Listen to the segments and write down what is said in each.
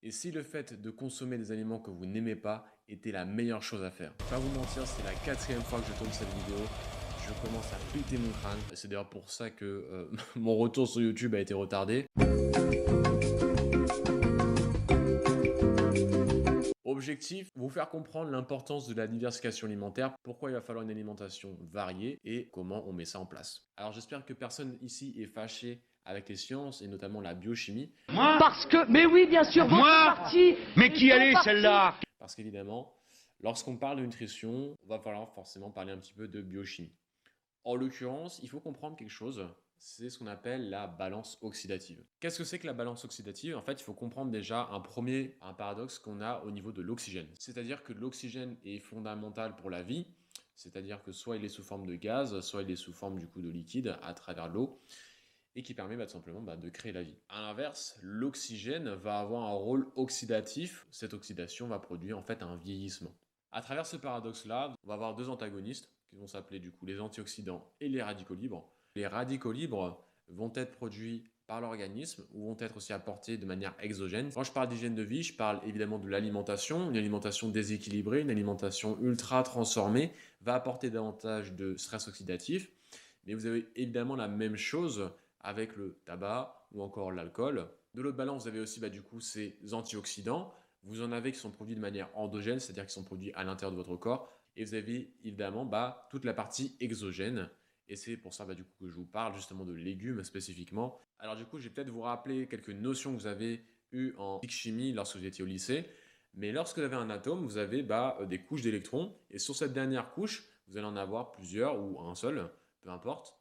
Et si le fait de consommer des aliments que vous n'aimez pas était la meilleure chose à faire? Pas vous mentir, c'est la quatrième fois que je tourne cette vidéo. Je commence à péter mon crâne. C'est d'ailleurs pour ça que mon retour sur YouTube a été retardé. Objectif, vous faire comprendre l'importance de la diversification alimentaire, pourquoi il va falloir une alimentation variée et comment on met ça en place. Alors j'espère que personne ici est fâché avec les sciences et notamment la biochimie. Moi? Parce que, mais oui, bien sûr, votre Moi? parti. Mais qui elle est celle-là? Parce qu'évidemment, lorsqu'on parle de nutrition, il va falloir forcément parler un petit peu de biochimie. En l'occurrence, il faut comprendre quelque chose, c'est ce qu'on appelle la balance oxydative. Qu'est-ce que c'est que la balance oxydative? En fait, il faut comprendre déjà un paradoxe qu'on a au niveau de l'oxygène. C'est-à-dire que l'oxygène est fondamental pour la vie, c'est-à-dire que soit il est sous forme de gaz, soit il est sous forme du coup de liquide à travers l'eau, et qui permet tout simplement de créer la vie. A l'inverse, l'oxygène va avoir un rôle oxydatif. Cette oxydation va produire en fait un vieillissement. À travers ce paradoxe-là, on va avoir deux antagonistes qui vont s'appeler du coup les antioxydants et les radicaux libres. Les radicaux libres vont être produits par l'organisme ou vont être aussi apportés de manière exogène. Quand je parle d'hygiène de vie, je parle évidemment de l'alimentation. Une alimentation déséquilibrée, une alimentation ultra transformée va apporter davantage de stress oxydatif. Mais vous avez évidemment la même chose avec le tabac ou encore l'alcool. De l'autre balance, vous avez aussi du coup ces antioxydants. Vous en avez qui sont produits de manière endogène, c'est-à-dire qui sont produits à l'intérieur de votre corps. Et vous avez évidemment toute la partie exogène. Et c'est pour ça du coup, que je vous parle justement de légumes spécifiquement. Alors du coup, je vais peut-être vous rappeler quelques notions que vous avez eues en chimie lorsque vous étiez au lycée. Mais lorsque vous avez un atome, vous avez des couches d'électrons. Et sur cette dernière couche, vous allez en avoir plusieurs ou un seul, peu importe.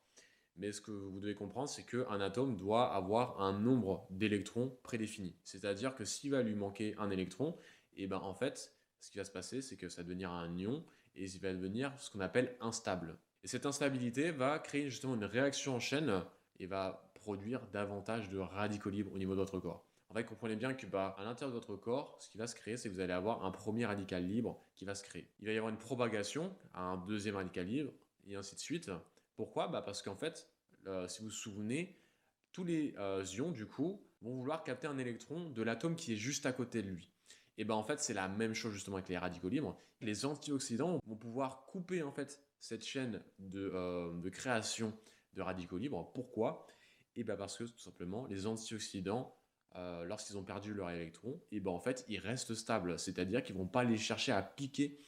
Mais ce que vous devez comprendre, c'est qu'un atome doit avoir un nombre d'électrons prédéfini. C'est-à-dire que s'il va lui manquer un électron, et ben en fait, ce qui va se passer, c'est que ça va devenir un ion et il va devenir ce qu'on appelle instable. Et cette instabilité va créer justement une réaction en chaîne et va produire davantage de radicaux libres au niveau de votre corps. En fait, comprenez bien que à l'intérieur de votre corps, ce qui va se créer, c'est que vous allez avoir un premier radical libre qui va se créer. Il va y avoir une propagation à un deuxième radical libre et ainsi de suite. Pourquoi? Parce qu'en fait, si vous vous souvenez, tous les ions, du coup, vont vouloir capter un électron de l'atome qui est juste à côté de lui. Et en fait, c'est la même chose justement avec les radicaux libres. Les antioxydants vont pouvoir couper en fait cette chaîne de création de radicaux libres. Pourquoi? Et parce que tout simplement, les antioxydants, lorsqu'ils ont perdu leur électron, et en fait, ils restent stables. C'est-à-dire qu'ils ne vont pas aller chercher à piquer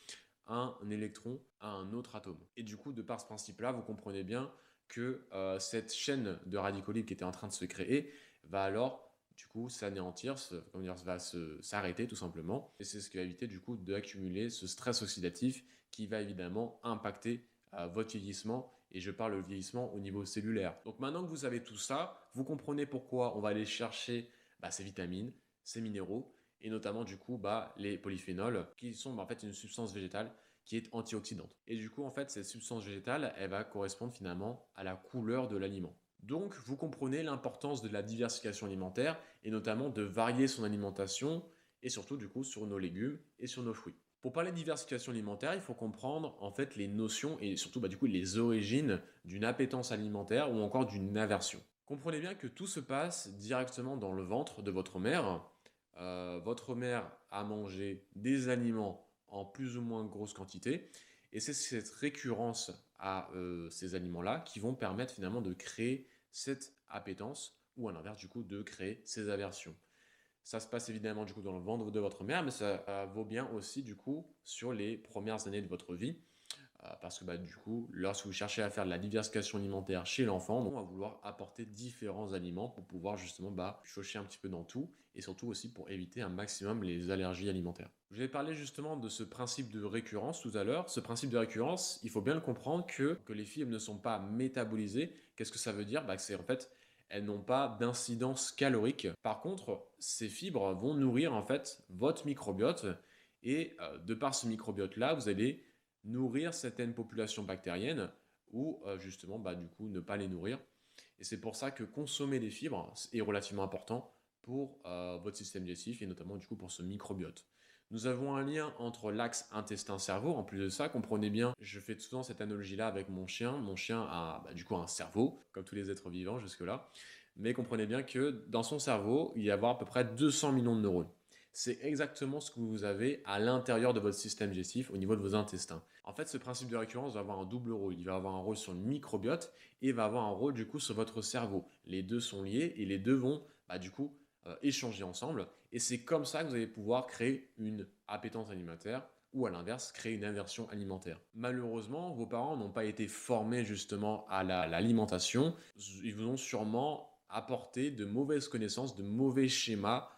un électron à un autre atome. Et du coup, de par ce principe-là, vous comprenez bien que cette chaîne de radicaux libres qui était en train de se créer va alors du coup s'anéantir, va s'arrêter tout simplement. Et c'est ce qui va éviter du coup d'accumuler ce stress oxydatif qui va évidemment impacter votre vieillissement. Et je parle de vieillissement au niveau cellulaire. Donc maintenant que vous savez tout ça, vous comprenez pourquoi on va aller chercher ces vitamines, ces minéraux, et notamment du coup les polyphénols qui sont en fait une substance végétale qui est antioxydante. Et du coup en fait cette substance végétale elle va correspondre finalement à la couleur de l'aliment. Donc vous comprenez l'importance de la diversification alimentaire et notamment de varier son alimentation et surtout du coup sur nos légumes et sur nos fruits. Pour parler de diversification alimentaire, il faut comprendre en fait les notions et surtout du coup les origines d'une appétence alimentaire ou encore d'une aversion. Comprenez bien que tout se passe directement dans le ventre de votre mère. Votre mère a mangé des aliments en plus ou moins grosse quantité et c'est cette récurrence à ces aliments-là qui vont permettre finalement de créer cette appétence ou à l'inverse du coup de créer ces aversions. Ça se passe évidemment du coup dans le ventre de votre mère, mais ça vaut bien aussi du coup sur les premières années de votre vie. Parce que du coup, lorsque vous cherchez à faire de la diversification alimentaire chez l'enfant, on va vouloir apporter différents aliments pour pouvoir justement piocher un petit peu dans tout et surtout aussi pour éviter un maximum les allergies alimentaires. Je vais parler justement de ce principe de récurrence tout à l'heure. Ce principe de récurrence, il faut bien le comprendre que les fibres ne sont pas métabolisées. Qu'est-ce que ça veut dire? Que c'est en fait elles n'ont pas d'incidence calorique. Par contre, ces fibres vont nourrir en fait votre microbiote et de par ce microbiote-là, vous allez nourrir certaines populations bactériennes ou justement du coup ne pas les nourrir. Et c'est pour ça que consommer des fibres est relativement important pour votre système digestif et notamment du coup pour ce microbiote. Nous avons un lien entre l'axe intestin-cerveau. En plus de ça, comprenez bien, je fais souvent cette analogie-là avec mon chien. Mon chien a du coup un cerveau, comme tous les êtres vivants jusque-là. Mais comprenez bien que dans son cerveau, il y a à peu près 200 millions de neurones. C'est exactement ce que vous avez à l'intérieur de votre système digestif au niveau de vos intestins. En fait, ce principe de récurrence va avoir un double rôle. Il va avoir un rôle sur le microbiote et il va avoir un rôle du coup sur votre cerveau. Les deux sont liés et les deux vont du coup échanger ensemble. Et c'est comme ça que vous allez pouvoir créer une appétence alimentaire ou à l'inverse, créer une aversion alimentaire. Malheureusement, vos parents n'ont pas été formés justement à l'alimentation. Ils vous ont sûrement apporté de mauvaises connaissances, de mauvais schémas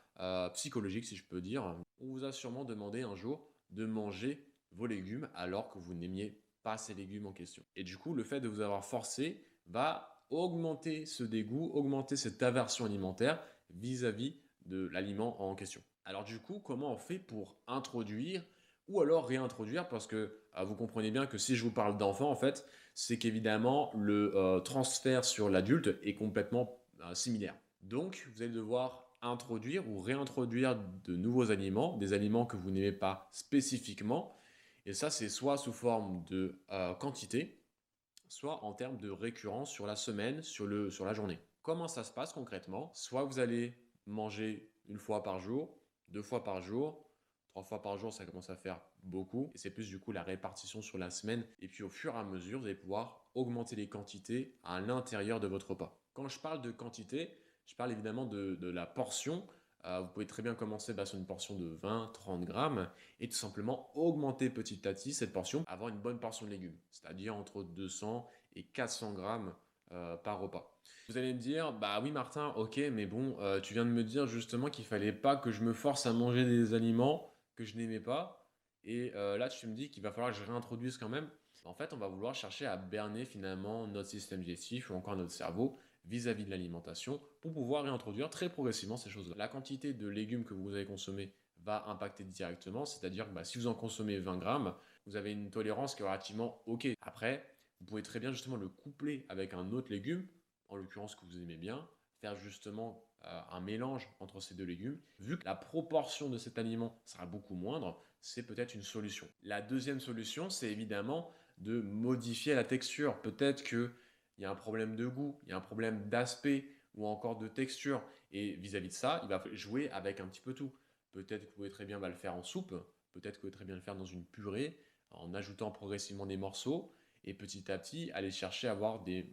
psychologiques, si je peux dire. On vous a sûrement demandé un jour de manger vos légumes alors que vous n'aimiez pas ces légumes en question. Et du coup, le fait de vous avoir forcé va augmenter ce dégoût, augmenter cette aversion alimentaire vis-à-vis de l'aliment en question. Alors du coup, comment on fait pour introduire ou alors réintroduire, parce que vous comprenez bien que si je vous parle d'enfant, en fait, c'est qu'évidemment le transfert sur l'adulte est complètement similaire. Donc, vous allez devoir introduire ou réintroduire de nouveaux aliments, des aliments que vous n'aimez pas spécifiquement, et ça, c'est soit sous forme de quantité, soit en termes de récurrence sur la semaine, sur la journée. Comment ça se passe concrètement? Soit vous allez manger une fois par jour, deux fois par jour, trois fois par jour, ça commence à faire beaucoup. Et c'est plus du coup la répartition sur la semaine. Et puis au fur et à mesure, vous allez pouvoir augmenter les quantités à l'intérieur de votre repas. Quand je parle de quantité, je parle évidemment de la portion. Vous pouvez très bien commencer sur une portion de 20-30 grammes et tout simplement augmenter petit à petit cette portion, avoir une bonne portion de légumes, c'est-à-dire entre 200 et 400 grammes par repas. Vous allez me dire, bah oui Martin, ok, mais bon, tu viens de me dire justement qu'il fallait pas que je me force à manger des aliments que je n'aimais pas, et là tu me dis qu'il va falloir que je réintroduise quand même. En fait, on va vouloir chercher à berner finalement notre système digestif ou encore notre cerveau vis-à-vis de l'alimentation pour pouvoir réintroduire très progressivement ces choses-là. La quantité de légumes que vous avez consommés va impacter directement, c'est-à-dire que si vous en consommez 20 grammes, vous avez une tolérance qui est relativement ok. Après, vous pouvez très bien justement le coupler avec un autre légume, en l'occurrence que vous aimez bien, faire justement un mélange entre ces deux légumes. Vu que la proportion de cet aliment sera beaucoup moindre, c'est peut-être une solution. La deuxième solution, c'est évidemment de modifier la texture. Peut-être qu'il y a un problème de goût, il y a un problème d'aspect ou encore de texture. Et vis-à-vis de ça, il va jouer avec un petit peu tout. Peut-être que vous pouvez très bien le faire en soupe, peut-être que vous pouvez très bien le faire dans une purée, en ajoutant progressivement des morceaux, et petit à petit aller chercher à avoir des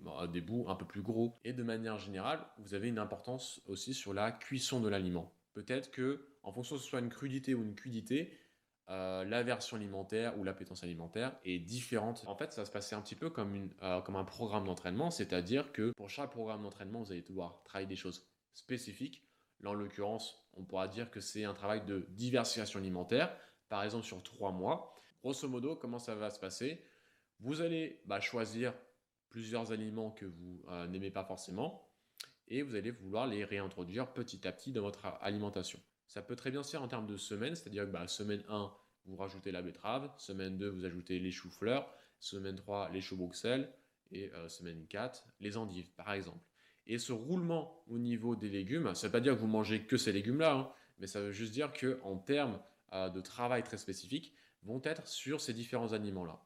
bouts un peu plus gros. Et de manière générale, vous avez une importance aussi sur la cuisson de l'aliment. Peut-être que, en fonction que ce soit une crudité ou une cuidité, la version alimentaire ou l'appétence alimentaire est différente. En fait, ça va se passer un petit peu comme un programme d'entraînement, c'est-à-dire que pour chaque programme d'entraînement, vous allez devoir travailler des choses spécifiques. Là, en l'occurrence, on pourra dire que c'est un travail de diversification alimentaire, par exemple sur 3 mois. Grosso modo, comment ça va se passer? Vous allez choisir plusieurs aliments que vous n'aimez pas forcément et vous allez vouloir les réintroduire petit à petit dans votre alimentation. Ça peut très bien se faire en termes de semaines, c'est-à-dire que semaine 1, vous rajoutez la betterave, semaine 2, vous ajoutez les choux-fleurs, semaine 3, les choux Bruxelles et semaine 4, les endives par exemple. Et ce roulement au niveau des légumes, ça ne veut pas dire que vous mangez que ces légumes-là, hein, mais ça veut juste dire qu'en termes de travail très spécifiques, vont être sur ces différents aliments-là.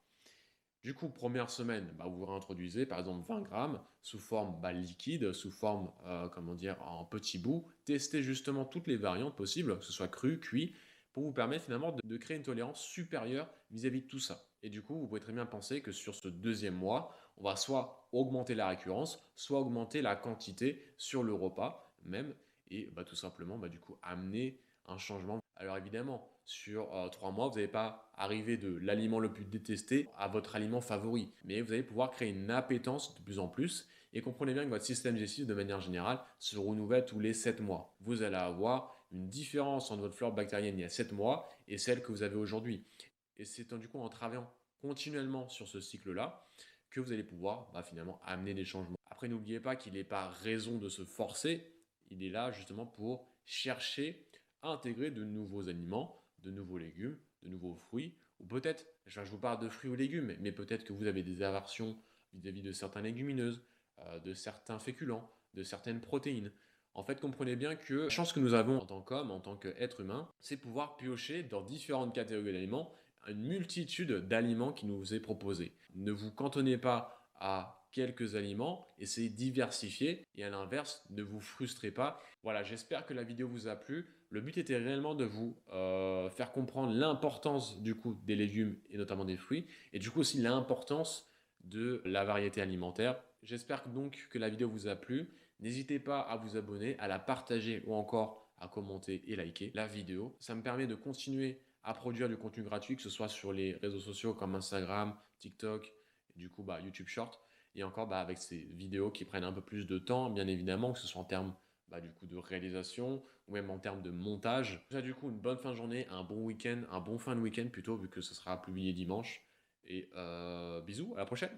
Du coup, première semaine, vous réintroduisez par exemple 20 grammes sous forme liquide, sous forme, comment dire, en petits bouts. Testez justement toutes les variantes possibles, que ce soit cru, cuit, pour vous permettre finalement de créer une tolérance supérieure vis-à-vis de tout ça. Et du coup, vous pouvez très bien penser que sur ce deuxième mois, on va soit augmenter la récurrence, soit augmenter la quantité sur le repas même, et tout simplement du coup amener un changement. Alors évidemment, sur 3 mois, vous n'allez pas arriver de l'aliment le plus détesté à votre aliment favori, mais vous allez pouvoir créer une appétence de plus en plus et comprenez bien que votre système digestif de manière générale se renouvelle tous les 7 mois. Vous allez avoir une différence entre votre flore bactérienne il y a 7 mois et celle que vous avez aujourd'hui. Et c'est du coup en travaillant continuellement sur ce cycle-là que vous allez pouvoir finalement amener des changements. Après, n'oubliez pas qu'il n'est pas raison de se forcer, il est là justement pour chercher à intégrer de nouveaux aliments, de nouveaux légumes, de nouveaux fruits, ou peut-être, je vous parle de fruits ou légumes, mais peut-être que vous avez des aversions vis-à-vis de certaines légumineuses, de certains féculents, de certaines protéines. En fait, comprenez bien que la chance que nous avons en tant qu'homme, en tant qu'être humain, c'est pouvoir piocher dans différentes catégories d'aliments, une multitude d'aliments qui nous est proposée. Ne vous cantonnez pas à quelques aliments, essayez de diversifier et à l'inverse, ne vous frustrez pas. Voilà, j'espère que la vidéo vous a plu. Le but était réellement de vous faire comprendre l'importance du coup des légumes et notamment des fruits, et du coup aussi l'importance de la variété alimentaire. J'espère donc que la vidéo vous a plu. N'hésitez pas à vous abonner, à la partager ou encore à commenter et liker la vidéo. Ça me permet de continuer à produire du contenu gratuit, que ce soit sur les réseaux sociaux comme Instagram, TikTok, et du coup YouTube Short, et encore avec ces vidéos qui prennent un peu plus de temps, bien évidemment, que ce soit en termes du coup de réalisation ou même en termes de montage. Ça, du coup, une bonne fin de journée, un bon week-end, un bon fin de week-end plutôt, vu que ce sera publié dimanche. Et bisous, à la prochaine!